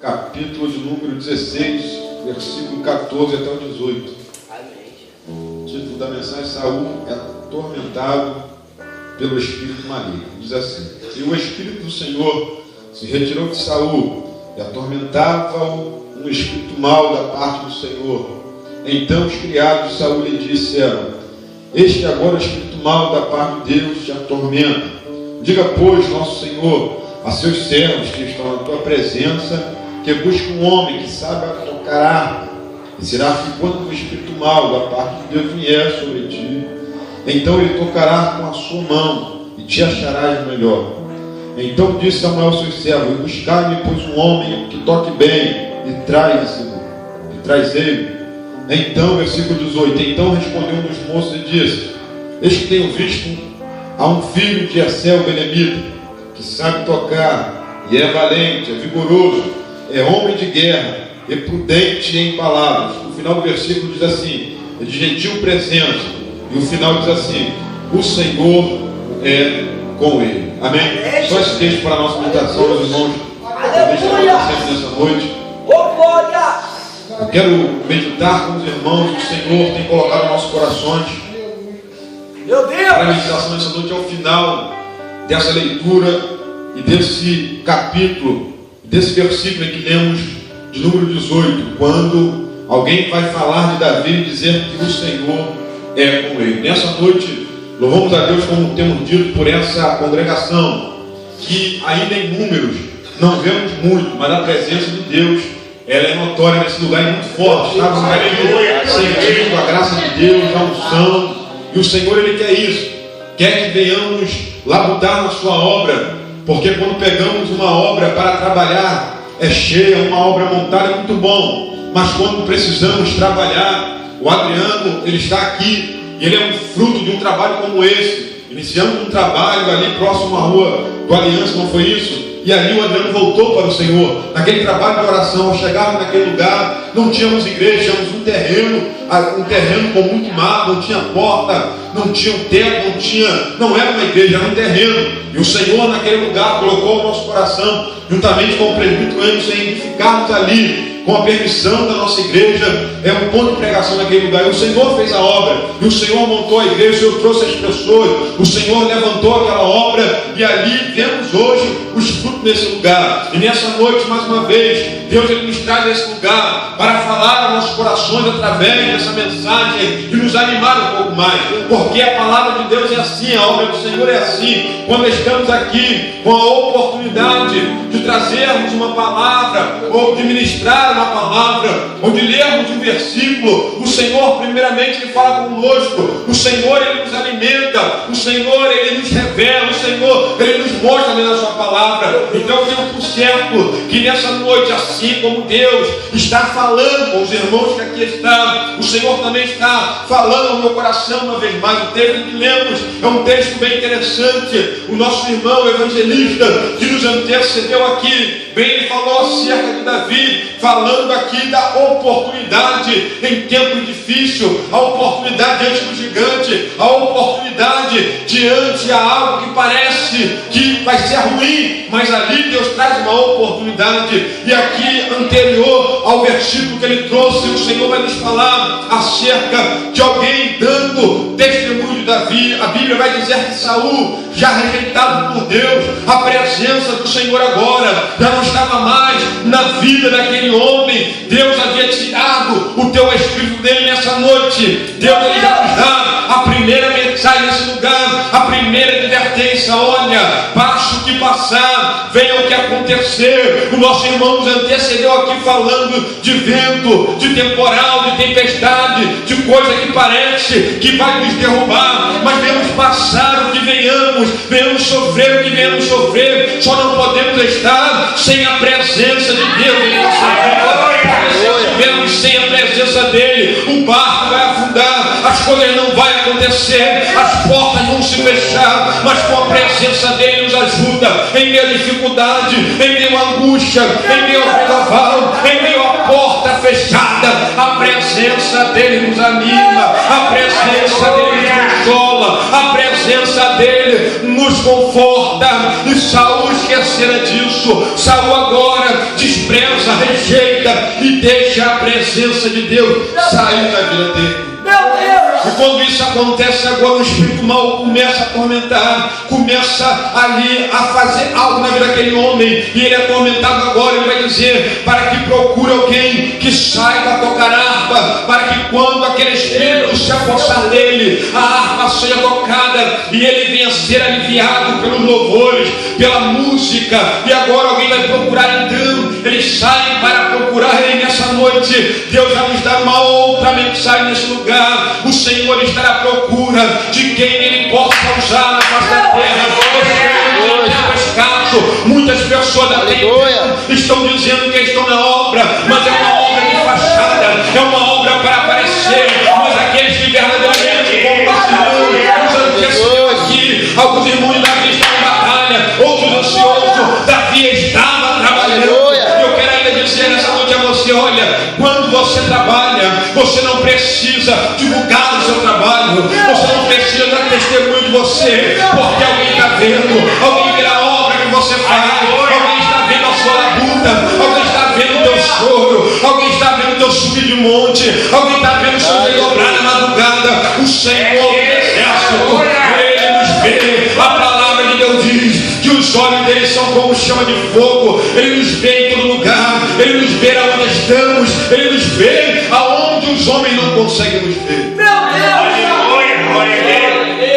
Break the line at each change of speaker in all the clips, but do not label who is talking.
capítulo de número 16, versículo 14 até o 18. O título da mensagem: Saul é atormentado pelo espírito maligno. Diz assim: E o espírito do Senhor se retirou de Saul, e atormentava-o um espírito mau da parte do Senhor. Então os criados de Saul lhe disseram: Este agora é o espírito mau da parte de Deus te atormenta. Diga, pois, nosso Senhor a seus servos que estão na tua presença, que busque um homem que saiba tocar harpa, e será que quando o espírito mau da parte de Deus vier sobre ti, então ele tocará com a sua mão, e te acharás melhor. Então disse Samuel aos seus servos: Buscai-me, pois, um homem que toque bem, e traz ele. Então, versículo 18: Então respondeu um dos moços e disse: Eis que tenho visto a um filho de Jessé o belemita, que sabe tocar, e é valente, é vigoroso, é homem de guerra, é prudente em palavras. O final do versículo diz assim: é de gentil presença. E o final diz assim: o Senhor é com ele. Amém? Só esse texto para a nossa meditação, meus irmãos. Sempre nessa noite. Eu quero meditar com os irmãos que o Senhor tem colocado em nossos corações.
Meu Deus!
Para a meditação nessa noite, ao final dessa leitura e desse capítulo, desse versículo que lemos, de número 18, quando alguém vai falar de Davi e dizer que o Senhor é com ele. Nessa noite, louvamos a Deus, como temos dito, por essa congregação, que ainda em números não vemos muito, mas a presença de Deus, ela é notória nesse lugar, é muito forte. Está no lugar sentindo a graça de Deus, a unção. E o Senhor, Ele quer isso. Quer que venhamos labutar na sua obra. Porque quando pegamos uma obra para trabalhar, é cheia, uma obra montada, é muito bom. Mas quando precisamos trabalhar, o Adriano, ele está aqui, e ele é um fruto de um trabalho como esse. Iniciamos um trabalho ali próximo à rua do Aliança, não foi isso? E ali o Adriano voltou para o Senhor. Naquele trabalho de oração, ao chegarmos naquele lugar, não tínhamos igreja, tínhamos um terreno com muito mato, não tinha porta, não tinha um teto, não era uma igreja, era um terreno. E o Senhor naquele lugar colocou o nosso coração, juntamente com o presbítero Emerson, em edificarmos ali, com a permissão da nossa igreja, é um ponto de pregação naquele lugar. E o Senhor fez a obra, e o Senhor montou a igreja, o Senhor trouxe as pessoas, o Senhor levantou aquela obra, e ali vemos hoje os frutos nesse lugar. E nessa noite, mais uma vez, Deus Ele nos traz nesse lugar para falar aos nossos corações através dessa mensagem e nos animar um pouco mais, porque a palavra de Deus é assim, a obra do Senhor é assim. Quando estamos aqui com a oportunidade de trazermos uma palavra, ou de ministrar uma palavra, ou de lermos um versículo, o Senhor primeiramente Ele fala conosco, o Senhor Ele nos alimenta, o Senhor Ele nos revela, o Senhor Ele nos mostra na sua palavra. Então eu tenho por certo que nessa noite, assim como Deus está falando com os irmãos que aqui estão, o Senhor também está falando ao meu coração uma vez mais. O texto que lemos é um texto bem interessante. O nosso irmão evangelista que nos antecedeu aqui, bem, ele falou acerca de Davi, falando aqui da oportunidade em tempo difícil, a oportunidade diante do gigante, a oportunidade diante a algo que parece que vai ser ruim, mas ali Deus traz uma oportunidade. E aqui, anterior ao versículo que ele trouxe, o Senhor vai nos falar acerca de alguém dando testemunho de Davi. A Bíblia vai dizer que Saul, já rejeitado por Deus, a presença do Senhor agora já não estava mais na vida daquele homem. Deus havia tirado o teu espírito dele nessa noite. Deus ele já nos dá a primeira mensagem nesse lugar, a primeira advertência: olha, basta o que passar, venha o que acontecer. O nosso irmão nos antecedeu aqui falando de vento, de temporal, de tempestade, de coisa que parece que vai nos derrubar, mas venhamos passar o que venhamos sofrer o que venhamos sofrer, só não podemos estar sem a presença de Deus em nossa vida. Se estivermos sem a presença dele, o barco vai afundar, as coisas não vão acontecer, as portas vão se fechar, mas com a presença dele nos ajuda em meio à dificuldade, em meio à angústia, em meio ao vendaval, em meio à porta fechada. A presença dele nos anima, a presença dele nos consola, a presença dele nos conforta. E Saul esquecera disso. Saul agora diz despreza, rejeita e deixa a presença de Deus sair da vida dele. E quando isso acontece agora, o espírito mau começa a atormentar, começa ali a fazer algo na vida daquele homem, e ele é atormentado agora. Ele vai dizer para que procure alguém que saiba tocar harpa, para que quando aquele espírito se apossar dele, a harpa seja tocada e ele venha ser aliviado pelos louvores, pela música. E agora alguém vai procurar, então eles saem para procurar ele nessa noite. Deus vai nos dar uma outra mensagem nesse lugar. O Senhor está à procura de quem ele possa usar na face da terra. Muitas pessoas da terra estão dizendo que estão na obra, mas é uma obra de fachada, é uma obra para aparecer. Mas aqueles que verdadeiramente compartilham, aqui, alguns irmãos de Davi estão em batalha, outros ansiosos. Davi estava trabalhando. Eu quero ainda dizer nessa noite a você: olha, quando você trabalha, você não precisa divulgar o seu trabalho, você não precisa dar testemunho de você, porque alguém está vendo, alguém vê a obra que você faz, alguém está vendo a sua labuta, alguém está vendo o teu choro, alguém está vendo o teu subir de monte, alguém está vendo o seu dobrar na madrugada. O Senhor do exército, ele nos vê. A palavra de Deus diz que os olhos dele são como chama de fogo. Ele nos vê em todo lugar, ele nos vê aonde estamos, ele nos vê aonde os homens não conseguem nos ver.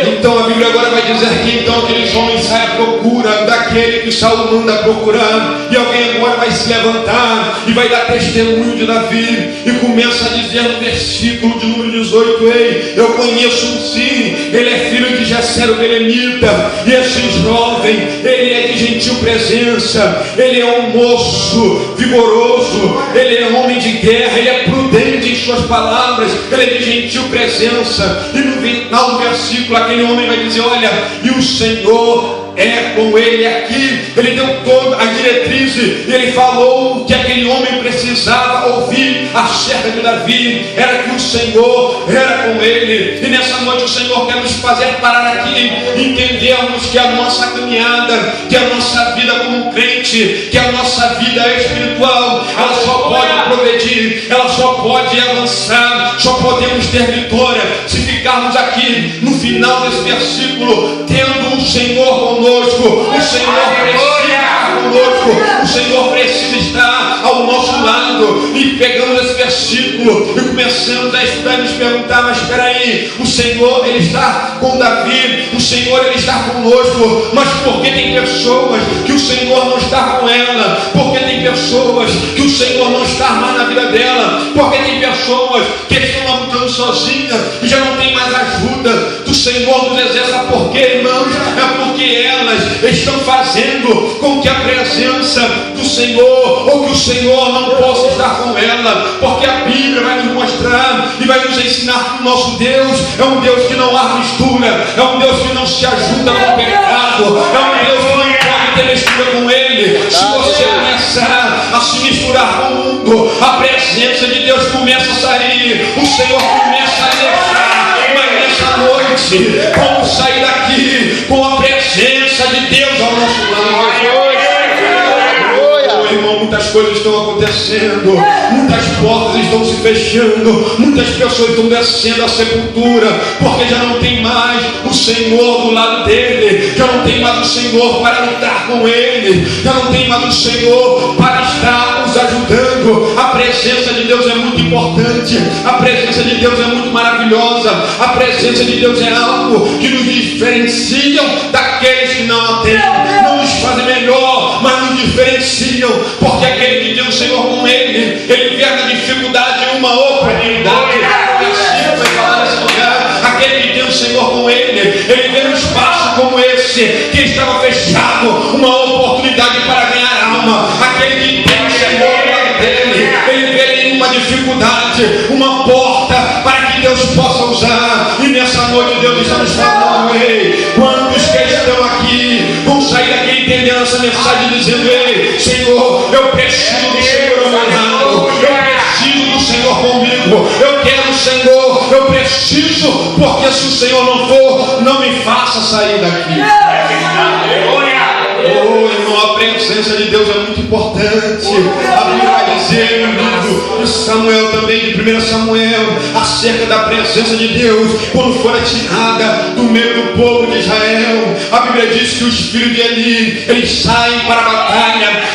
Então a Bíblia agora vai dizer que então aqueles homens saem à procura daquele que Saul manda procurar, e alguém agora vai se levantar e vai dar testemunho de Davi, e começa a dizer no versículo de número 18: ei, eu conheço um sim, ele é filho de Jessé o belemita, e esse jovem, ele é de gentil presença, ele é um moço vigoroso, ele é homem de guerra, ele é prudente em suas palavras, ele é de gentil presença. E no final do versículo, aquele homem vai dizer: olha, e o Senhor é com ele aqui. Ele deu toda a diretriz e ele falou que aquele homem precisava ouvir acerca de Davi, era que o Senhor era com ele. E nessa noite o Senhor quer nos fazer parar aqui, entendermos que a nossa caminhada, que a nossa vida como crente, que a nossa vida espiritual, ela só pode progredir, ela só pode avançar, só podemos ter vitória se ficarmos aqui no final desse versículo, tendo o Senhor conosco. O Senhor precisa estar conosco, o Senhor precisa estar ao nosso lado. E pegamos esse versículo e começamos a estudar e nos perguntar: mas espera aí, o Senhor ele está com Davi, o Senhor ele está conosco, mas por que tem pessoas que o Senhor não está com ela? Porque tem pessoas que o Senhor não está mais na vida dela? Porque tem pessoas que estão lutando sozinhas e já não tem mais ajuda do Senhor dos exércitos? Por quê, irmãos? É porque elas estão fazendo com que a presença do Senhor, ou que o Senhor não possa estar com ela, porque a Bíblia vai nos mostrar e vai nos ensinar que o nosso Deus é um Deus que não há mistura, é um Deus que não se ajuda com o pecado, é um Deus que não pode ter mistura com ele. Se você começar a se misturar com o mundo, a presença de Deus começa a sair, o Senhor começa a deixar. Mas nessa noite, vamos sair daqui com a presença de Deus ao nosso lado. Irmão, muitas coisas estão acontecendo, muitas portas estão se fechando, muitas pessoas estão descendo à sepultura, porque já não tem mais o Senhor do lado dele, já não tem mais o Senhor para lutar com ele, já não tem mais o Senhor para estar nos ajudando. A presença de Deus é muito importante, a presença de Deus é muito maravilhosa, a presença de Deus é algo que nos diferencia daqueles que não a têm, não nos fazem melhor, mas nos diferenciam, porque aquele que tem o Senhor com ele, ele vê na dificuldade uma oportunidade. Assim vai falar nesse lugar: aquele que tem o Senhor com ele, ele vê num espaço como esse, que estava fechado, uma oportunidade para ganhar alma. Aquele que tem o Senhor dele, ele vê em uma dificuldade uma porta para que Deus possa usar. E nessa noite Deus está nos falando: ei, quantos que estão aqui vão sair daqui entendendo essa mensagem, dizendo: ei, Senhor, eu preciso do Senhor ao meu lado, eu preciso do Senhor comigo, eu quero o Senhor, eu preciso, porque se o Senhor não for, não me faça sair daqui. Oh, irmão, a presença presença de Deus é muito importante. A Bíblia vai dizer no livro de Samuel também, de 1 Samuel, acerca da presença de Deus, quando foi tirada do meio do povo de Israel. A Bíblia diz que os filhos de Eli, eles saem para a batalha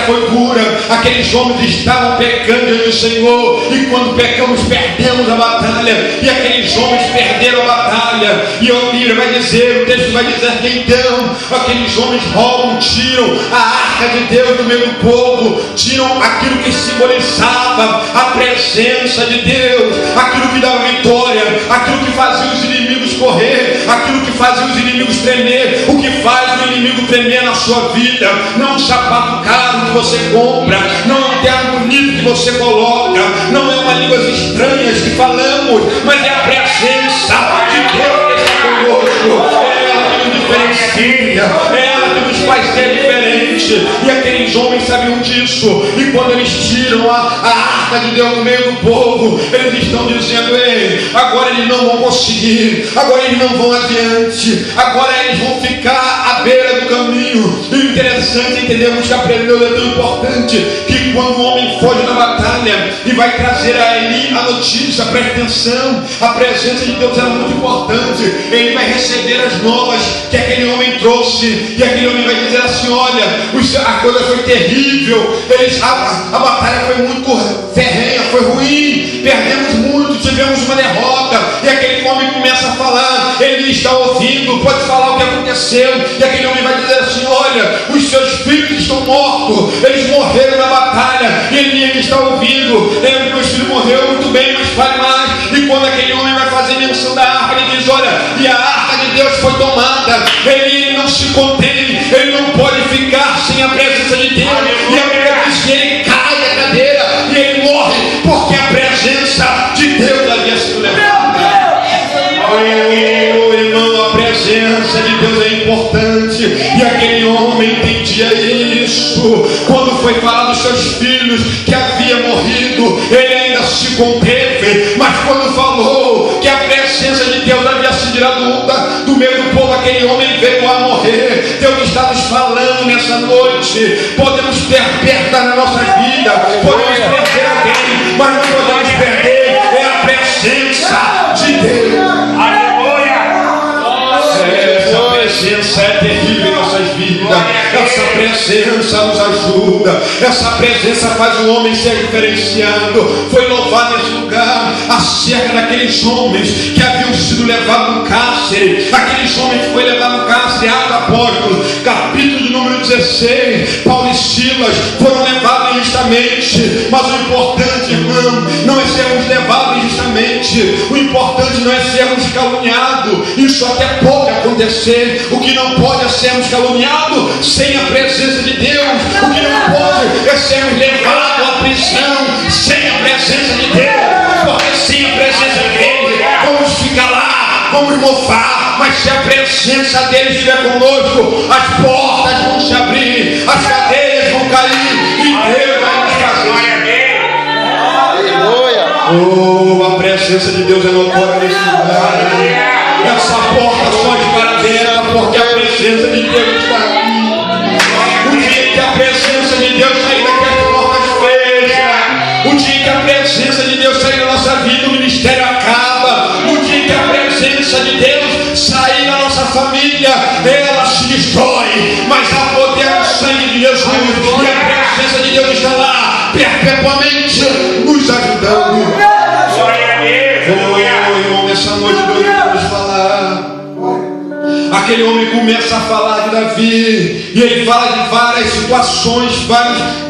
foi dura, aqueles homens estavam pecando diante do Senhor, e quando pecamos, perdemos a batalha, e aqueles homens perderam a batalha, e a Bíblia vai dizer, o texto vai dizer que então, aqueles homens roubam, tiram a arca de Deus do meio do povo, tiram aquilo que simbolizava a presença de Deus, aquilo que dava vitória, aquilo que fazia os inimigos correr, aquilo que fazia os inimigos tremer. O que faz o inimigo tremer na sua vida não é um sapato caro que você compra, não é um terno bonito que você coloca, não é uma línguas estranhas que falamos, mas é a presença de Deus que está conosco. É ela que nos diferencia, é ela que nos faz ser diferente, e aqueles homens sabiam disso, e quando eles tiram a arca de Deus no meio do povo, eles estão dizendo: ei, agora eles não vão conseguir, agora eles não vão adiante, agora eles vão ficar à beira do caminho. E o interessante é entendermos que a presença de Deus é tão importante, que quando o homem foge da batalha e vai trazer a Eli a notícia, preste atenção, a presença de Deus era muito importante. Ele vai receber as novas que aquele homem trouxe, e aquele homem vai dizer assim: olha, a coisa foi terrível, a batalha foi muito ferrenha, foi ruim, perdemos muito, tivemos uma derrota. E aquele homem começa a falar, ele está ouvindo, pode falar o que aconteceu, e aquele homem vai dizer assim: olha, os seus filhos estão mortos, eles morreram na batalha, e ele está ouvindo, meus filhos morreram, muito bem, mas fale mais. E quando aquele homem vai fazer menção da arca, ele diz: olha, e a arca de Deus foi tomada, ele não se contém, ele não pode ficar sem a presença de Deus. E a Bíblia diz que ele cai da cadeira e ele morre, porque a presença de Deus havia sido levada. Oh, irmão, a presença de Deus é importante, e aquele homem entendia isso. Quando foi falar dos seus filhos que havia morrido, ele ainda se conteve, mas quando falou que a presença de Deus havia sido tirada do meio do povo, aquele homem veio a morrer. Deus está nos falando nessa noite: podemos ter perda na nossa vida, podemos perder alguém, mas não podemos perder a presença de Deus. Essa presença é terrível em nossas vidas. Essa presença nos ajuda. Essa presença faz o homem ser diferenciado. Foi louvado nesse lugar acerca daqueles homens que haviam sido levados no cárcere. Aqueles homens que foram levados no cárcere, Atos Apóstolos, capítulo de número 16. Paulo e Silas foram levados injustamente. Mas o importante, irmão, não é sermos levados injustamente. O importante não é sermos caluniados. Isso até pode acontecer. O que não pode é sermos caluniados sem a presença de Deus. O que não pode é sermos levados à prisão sem a presença de Deus. Porque sem a presença de Deus, vamos ficar lá, vamos mofar. Mas se a presença dele estiver conosco, as portas vão se abrir, as cadeias vão cair, e Deus vai nos fazer. Oh, a presença de Deus é notória nesse lugar. Essa porta só estará aberta porque a presença de Deus está aqui. O dia que a presença de Deus sair daqui, as portas fecham. O dia que a presença de Deus sair da nossa vida, o ministério acaba. O dia que a presença de Deus sair da nossa família, ela se destrói. Mas há poder no sangue de Jesus, e a presença de Deus está lá perpetuamente nos ajudando. Irmão, nessa noite Deus vai nos falar. Aquele homem começa a falar de Davi, e ele fala de várias situações,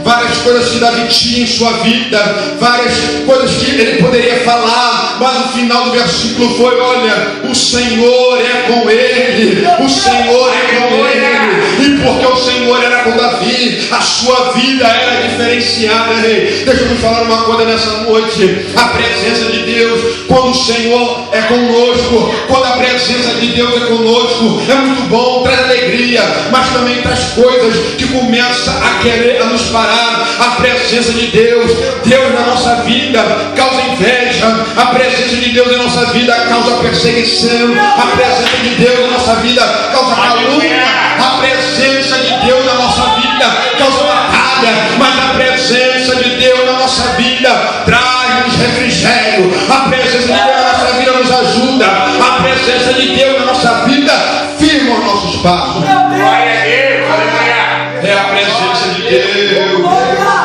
várias coisas que Davi tinha em sua vida, várias coisas que ele poderia falar, mas o final do versículo foi: olha, o Senhor é com ele, o Senhor é com ele. E porque o Senhor era com Davi, a sua vida era diferenciada. Deixa eu te falar uma coisa nessa noite: a presença de Deus, quando o Senhor é conosco, quando a presença de Deus é conosco, é muito bom, traz alegria, mas também traz coisas que começam a querer nos parar. A presença de Deus na nossa vida causa inveja, a presença de Deus na nossa vida causa perseguição, a presença de Deus na nossa vida causa calúnia, a presença de Deus na nossa vida causa batalha, mas a presença de Deus na nossa vida traz-nos refrigério. A presença de Deus na nossa vida nos ajuda. A presença de Deus na nossa vida firma os nossos passos. É a presença de Deus.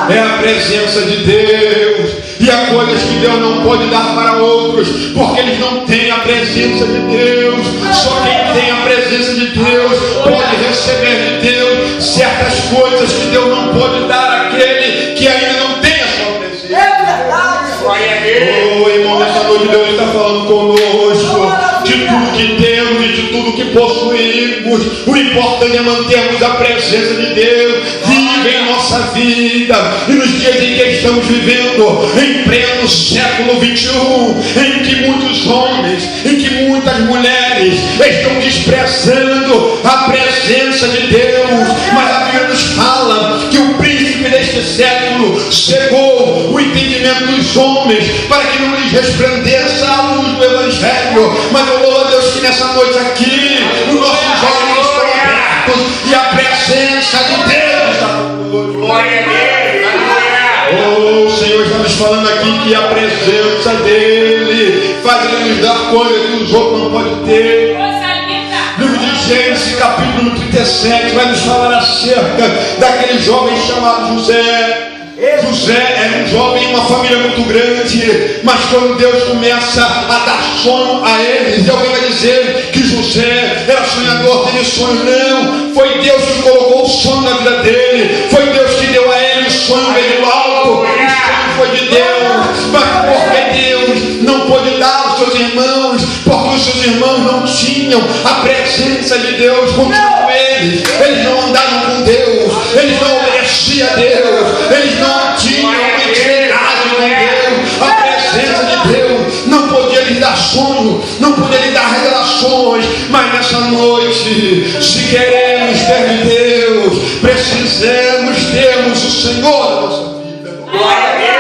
É a presença de Deus. E há coisas que Deus não pode dar para outros, porque eles não têm a presença de Deus. Só quem tem a presença de Deus pode receber de Deus certas coisas que Deus não pode dar àquele que ainda não tem a sua presença.
É verdade.
Oh, irmão, nessa noite Deus está falando conosco de tudo que temos e de tudo que possuímos. O importante é mantermos a presença de Deus viva em nossa vida. E nos dias em que estamos vivendo, em pleno século 21, em que muitos homens, em que muitas mulheres estão desprezando a presença de Deus, mas a Bíblia nos fala que o príncipe deste século cegou o entendimento dos homens para que não lhes resplandeça a luz do Evangelho. Mas eu louvo a Deus que nessa noite aqui os nossos olhos estão abertos e a presença de Deus está conosco.
Glória a Deus.
Oh, o Senhor está nos falando aqui que a presença dele faz ele nos dar coisas que os outros não podem ter. Livro de Gênesis, capítulo 37, vai nos falar acerca daquele jovem chamado José. José era um jovem, uma família muito grande, mas quando Deus começa a dar sonho a eles, e alguém vai dizer que José era sonhador, teve sonho. Não, foi Deus que colocou o sonho na vida dele, foi Deus que deu a ele o sonho veio do alto, o sonho foi de Deus. Mas porque Deus não pôde dar aos seus irmãos, porque os seus irmãos não tinham a presença de Deus junto com eles não andaram com Deus, eles não obedeciam a Deus, eles não tinham uma intimidade com Deus. A presença de Deus não podia lhes dar sonho, não podia lhes dar revelações. Mas nessa noite, se queremos ter de Deus, precisamos termos o Senhor na nossa vida.
Glória a Deus.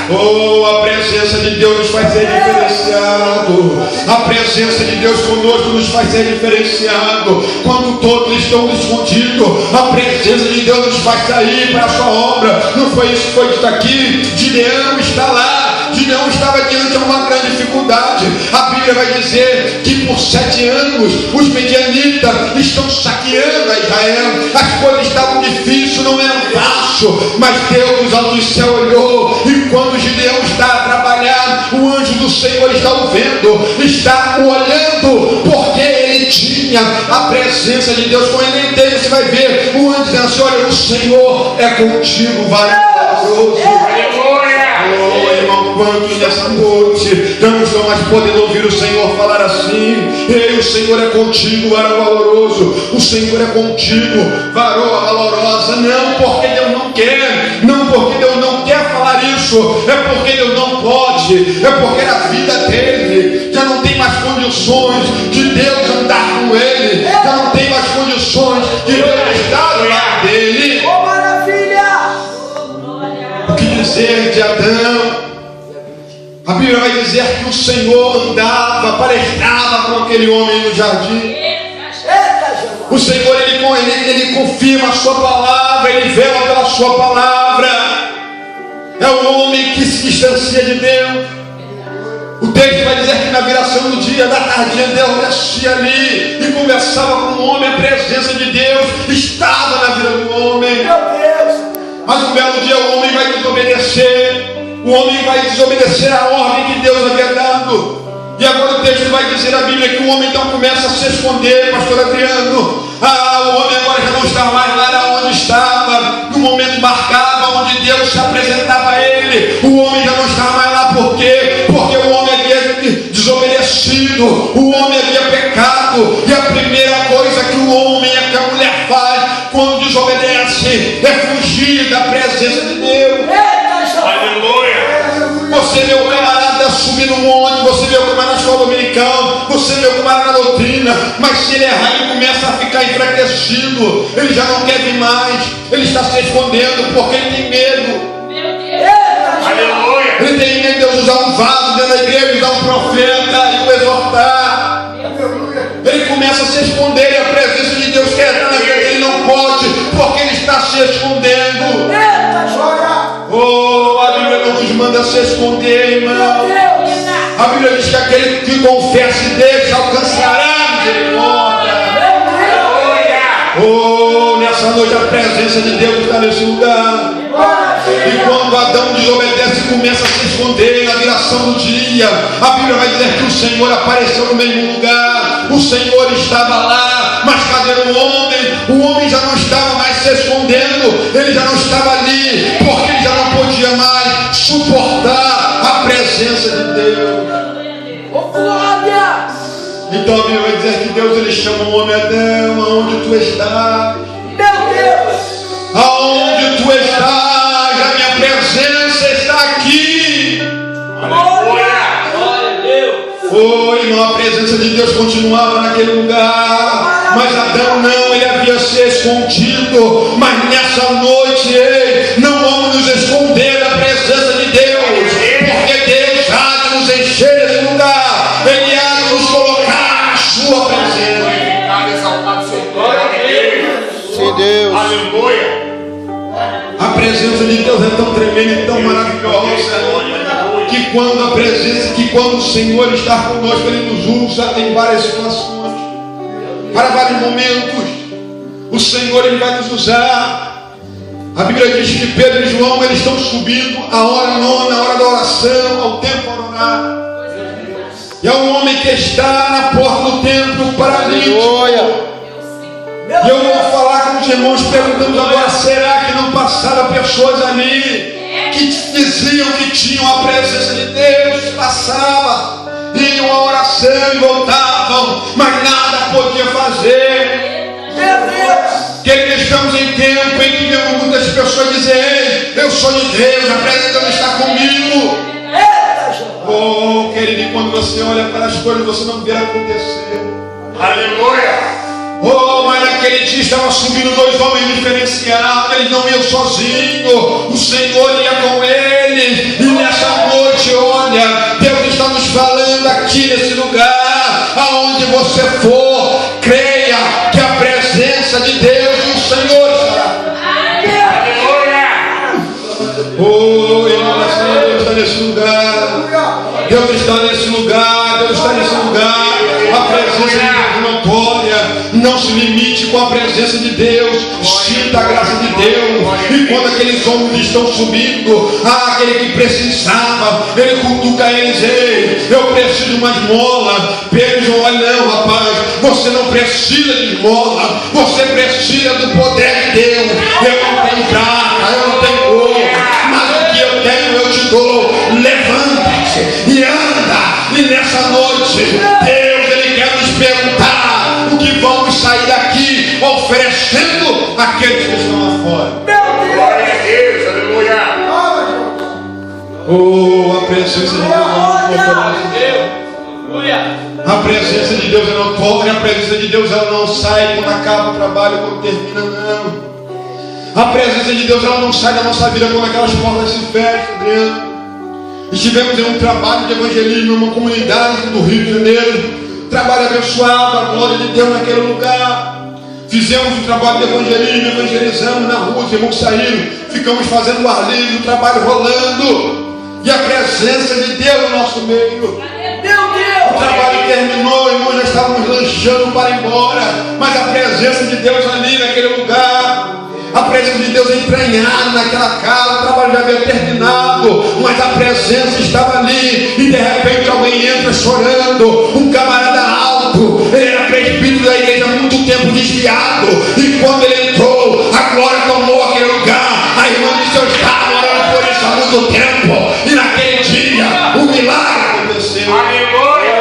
Oh, a presença de Deus nos faz ser diferenciado. A presença de Deus conosco nos faz ser diferenciado. Quando todos estão escondidos, a presença de Deus nos faz sair para a sua obra. Não foi isso que foi dito aqui? Gideão está lá. Gideão estava diante de uma grande dificuldade. A Bíblia vai dizer que por 7 anos os medianitas estão saqueando a Israel. As coisas estavam difíceis, não eram fácil, mas Deus dos altos do céu olhou, e quando Gideão está a trabalhar, o anjo do Senhor está o vendo, está o olhando, porque ele tinha a presença de Deus. Quando ele entende, você vai ver o anjo dizendo assim: olha, o Senhor é contigo, valoroso. Oh, irmão, quantos nessa noite não estão mais podendo ouvir o Senhor falar assim: ei, o Senhor é contigo, varão valoroso, o Senhor é contigo, varoa valorosa. Não porque Deus não quer, não porque Deus não quer falar isso, é porque Deus não pode, é porque na vida dele já não tem mais condições de Deus andar com ele, já não tem mais condições de Deus estar do lado dele.
Oh, maravilha!
O que dizer de Adão? A Bíblia vai dizer que o Senhor andava, palestrava com aquele homem no jardim. O Senhor, ele confirma a sua palavra, ele vela pela sua palavra. É o homem que se distancia de Deus. O texto vai dizer que na viração do dia, da tardinha, Deus descia ali e conversava com o homem. A presença de Deus estava na vida do homem.
Meu Deus!
Mas um belo dia o homem vai desobedecer. O homem vai desobedecer a ordem que Deus havia dado. E agora o texto vai dizer na Bíblia que o homem então começa a se esconder, pastor Adriano. O homem agora já não está mais lá onde estava, no momento marcado, onde Deus se apresentava a ele. O homem já não estava mais lá, por quê? Porque o homem havia desobedecido, o homem havia pecado. E a primeira coisa que o homem e que a mulher faz quando desobedece é fugir da presença de Deus.
Aleluia.
Você vê o camarada subir no monte, você vê o camarada na escola dominical, você vê o camarada na doutrina, mas se ele errar, ele começa a ficar enfraquecido, ele já não quer vir mais, ele está se escondendo porque ele tem medo.
Aleluia.
Ele tem medo de Deus usar um vaso dentro da igreja, usar um profeta e o exortar. Ele começa a se esconder e a presença de Deus quer entrar na vida dele, ele não pode, porque ele está se escondendo.
Eita, joga!
Oh, a Bíblia não nos manda se esconder, irmão. A Bíblia diz que aquele que confessa e deixa alcançará misericórdia. Oh, nessa noite a presença de Deus está nesse lugar. E quando Adão desobedece e começa a se esconder na viração do dia, a Bíblia vai dizer que o Senhor apareceu no mesmo lugar. O Senhor estava lá, mas cadê o homem? O homem já não estava mais se escondendo, ele já não estava ali, porque ele já não podia mais suportar a presença de Deus.
Ô, glória!
Então a Bíblia vai dizer que Deus ele chama o homem: Adão, aonde tu estás?
Meu Deus!
Aonde tu estás? A minha presença está aqui.
Glória! Glória a Deus!
Oh, irmão, a presença de Deus continuava naquele lugar, mas Adão não, ele havia se escondido. Mas nessa noite, ei, não vamos nos esconder da presença de Deus, porque Deus há de nos encher desse lugar, ele há de nos colocar na sua presença.
Glória a Deus.
Sim, Deus.
Aleluia.
A presença de Deus é tão tremenda e tão maravilhosa que quando o Senhor está conosco, ele nos usa em várias situações, para vários momentos. O Senhor ele vai nos usar. A Bíblia diz que Pedro e João eles estão subindo a hora nona, a hora da oração, ao templo para orar. E há um homem que está na porta do templo paralítico.
Aleluia.
E eu vou falar com os irmãos perguntando agora: será que não passaram pessoas ali que diziam que tinham a presença de Deus? Passavam, iam à oração e voltavam, mas nada podia fazer.
Meu Deus!
Que estamos em tempo em que vemos muitas pessoas dizer: eu sou de Deus, a presença de Deus está comigo.
Eita, joga!
Oh, querido, e quando você olha para as coisas, você não vê acontecer.
Aleluia.
Oh, mas naquele dia estavam subindo dois homens diferenciados, eles não iam sozinhos, o Senhor ia com eles. E nessa noite, olha, Deus está nos falando aqui nesse lugar, aonde você for, creia que a presença de Deus e o Senhor estará.
Aleluia.
Oh, irmão, Deus está nesse lugar, Deus está nesse lugar, Deus está nesse lugar. A presença de Deus é notória. Não se limite com a presença de Deus, sinta a graça de Deus. E quando aqueles homens estão subindo, aquele que precisava, ele cutuca eles: ei, eu preciso de uma esmola. Pedro diz: olha, não, rapaz, você não precisa de esmola, você precisa do poder de Deus. Eu não tenho prata, eu não tenho ouro, mas o que eu tenho eu te dou. Levanta-se e anda. E nessa noite, Deus ele quer nos perguntar o que vamos sair daqui oferecendo àqueles que estão lá fora.
Glória a Deus. Aleluia.
Oh, a presença de Deus é notória. A presença de Deus é notória. A presença de Deus ela não sai quando acaba o trabalho, quando termina, não. A presença de Deus ela não sai da nossa vida quando aquelas portas se fecham, Adriano. Estivemos em um trabalho de evangelismo em uma comunidade do Rio de Janeiro. Trabalho abençoado, a glória de Deus naquele lugar. Fizemos um trabalho de evangelismo, evangelizamos na rua, os irmãos saíram, ficamos fazendo o ar livre, o trabalho rolando. E a presença de Deus no nosso meio.
Meu Deus!
O trabalho terminou, irmãos, já estávamos lanchando para ir embora, mas a presença de Deus ali naquele lugar. A presença de Deus entranhada naquela casa, o trabalho já havia terminado, mas a presença estava ali, e de repente alguém entra chorando, um camarada alto, ele era presbítero da igreja há muito tempo desviado, e quando ele entrou, a glória tomou aquele lugar. A irmã disse: eu estava orando por isso há muito tempo, e naquele dia o milagre aconteceu.
Aleluia.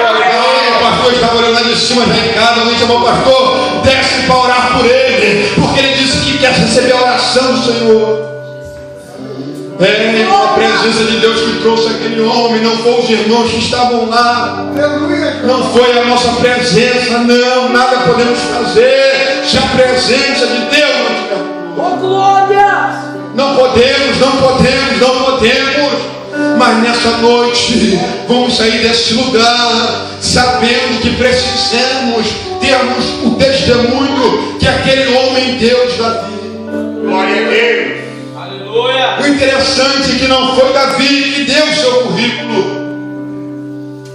O pastor estava olhando lá de cima da casa, alguém chamou o pastor: desce para orar por ele, porque ele disse que quer receber a oração do Senhor. A presença de Deus que trouxe aquele homem, não foi os irmãos que estavam lá, não foi a nossa presença, não, nada podemos fazer se a presença de Deus não estiver.
Ô, glória!
Não podemos, mas nessa noite vamos sair desse lugar sabendo que precisamos termos o testemunho que aquele homem deu de Davi.
Glória a Deus.
Aleluia.
O interessante é que não foi Davi que deu o seu currículo.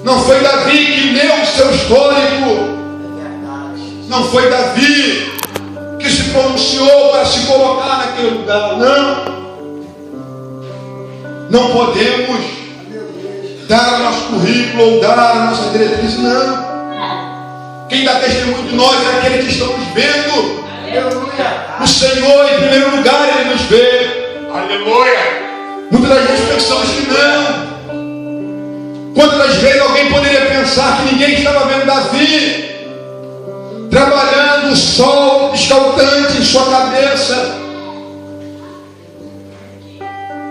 Não foi Davi que deu o seu histórico. Não foi Davi que se pronunciou para se colocar naquele lugar. Não. Não podemos dar o nosso currículo ou dar a nossa diretriz. Não. Quem dá testemunho de nós é aquele que estamos vendo. O Senhor, em primeiro lugar, Ele nos vê.
Aleluia.
Muitas das vezes pensamos que não. Quantas das vezes alguém poderia pensar que ninguém estava vendo Davi trabalhando o sol escaldante em sua cabeça,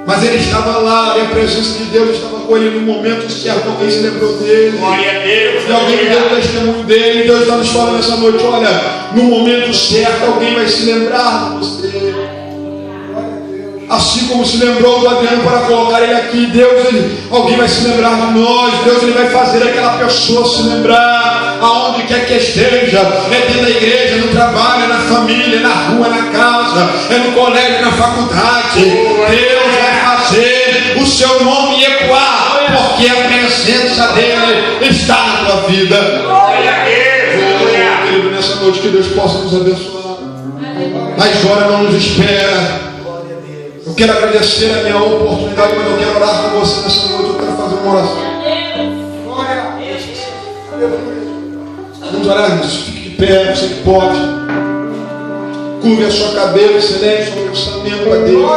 mas ele estava lá e a presença de Deus estava com ele no momento certo. Alguém se lembrou dele,
Glória a Deus.
e alguém deu o testemunho dele. Deus está nos falando nessa noite: olha, no momento certo alguém vai se lembrar de você. Assim como se lembrou do Adriano para colocar ele aqui, alguém vai se lembrar de nós. Deus, Ele vai fazer aquela pessoa se lembrar aonde quer que esteja. É dentro da igreja, no trabalho, na família, na rua, na casa, é no colégio, na faculdade. Deus vai fazer o seu nome ecoar, porque a presença dele está na tua vida.
Glória a Deus.
Querido, nessa noite que Deus possa nos abençoar. A história não nos espera. Eu quero agradecer a minha oportunidade, mas eu quero orar com você nessa noite. Eu quero fazer uma oração. Vamos orar, irmãos. Fique de pé, você que pode. Curve a sua cabeça, eleve o seu pensamento a Deus.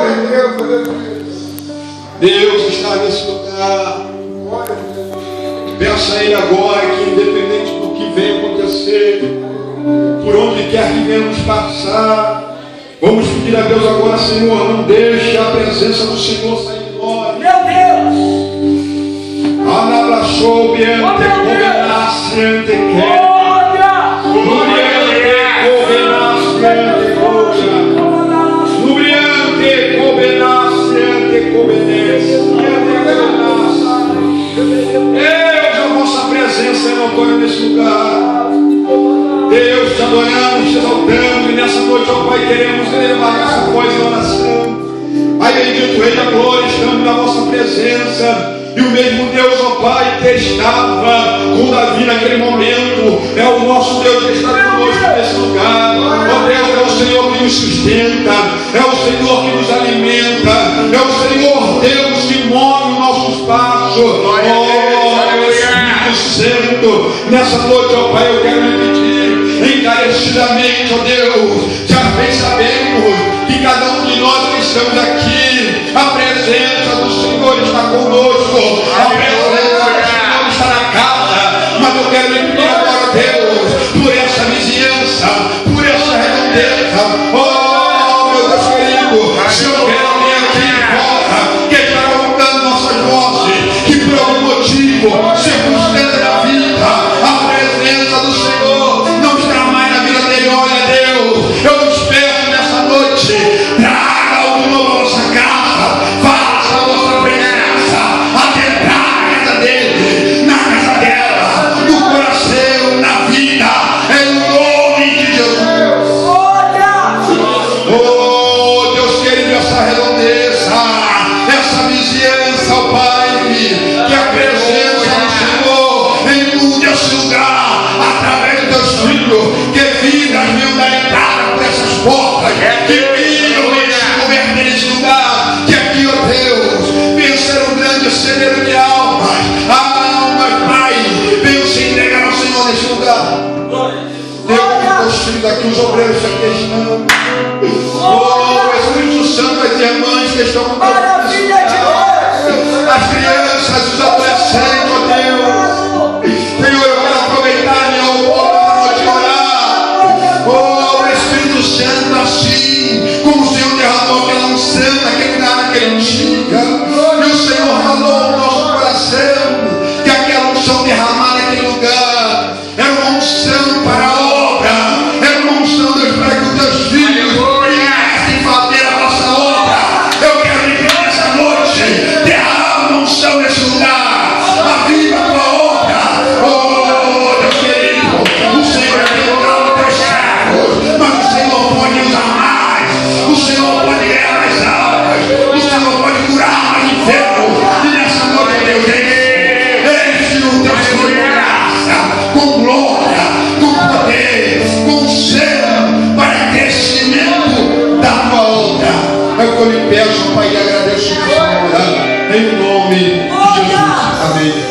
Deus está nesse lugar. Peça a Ele agora que, independente do que venha acontecer, por onde quer que venhamos passar, vamos pedir a Deus agora: Senhor, não deixe a presença do Senhor sair de nós.
Meu Deus.
Deus, a vossa presença é notória nesse lugar. Deus, te adoramos, te exaltamos, e nessa noite, ó Pai, queremos elevar essa voz em oração. Pai bendito, Rei da Glória, estamos na vossa presença. E o mesmo Deus, ó Pai, que estava com Davi naquele momento, é o nosso Deus que está conosco nesse lugar. Ó Deus, é o Senhor que nos sustenta, é o Senhor que nos alimenta, é o Senhor Deus que move os nossos passos. Ó Espírito Santo, nessa noite, ó Pai, eu quero lhe pedir encarecidamente, ó Deus, já bem sabemos que cada um de nós que estamos aqui, a presença do Senhor está conosco, a presença do Senhor está na casa, mas eu quero lhe pedir agora, Deus, por essa vizinhança, por essa redondeza. Oh, meu Deus querido, se houver alguém aqui em volta que está ouvindo nossas vozes, que por algum motivo, circunstância da vida, a presença do Senhor não está mais na vida dele, olha Deus, eu nos peço nessa noite, traga algum novo à nossa casa, faça a nossa presença adentrar na casa dele, na casa dela, no coração, na vida, em nome de Jesus. Oh Deus querido, essa redondeza, essa vizinhança, ó Pai, que a presença do Senhor inunde esse lugar através dos teus filhos, que vidas venham da entrada por essas portas, que venham esse governo nesse lugar, que aqui, ó Deus, venha ser um grande celeiro de almas, Pai, venham se entregar ao Senhor nesse lugar. Deus, os filhos aqui, os obreiros aqui estão. Oh, Espírito Santo, as irmãs que estão com
Maravilha de Deus.
as crianças, os adolescentes, ó Deus. Senhor, eu quero aproveitar a minha oportunidade de orar. Oh, Espírito Santo, assim como o Senhor derramou aquela unção naquele lugar, naquele dia, e o Senhor falou no nosso coração que aquela unção derramada naquele lugar era uma unção para a obra, era uma unção, Deus, para que os teus filhos pudessem fazer a nossa obra. Eu quero lhe pedir nessa peço, Pai, e agradeço nessa hora, em nome de Jesus. Amém.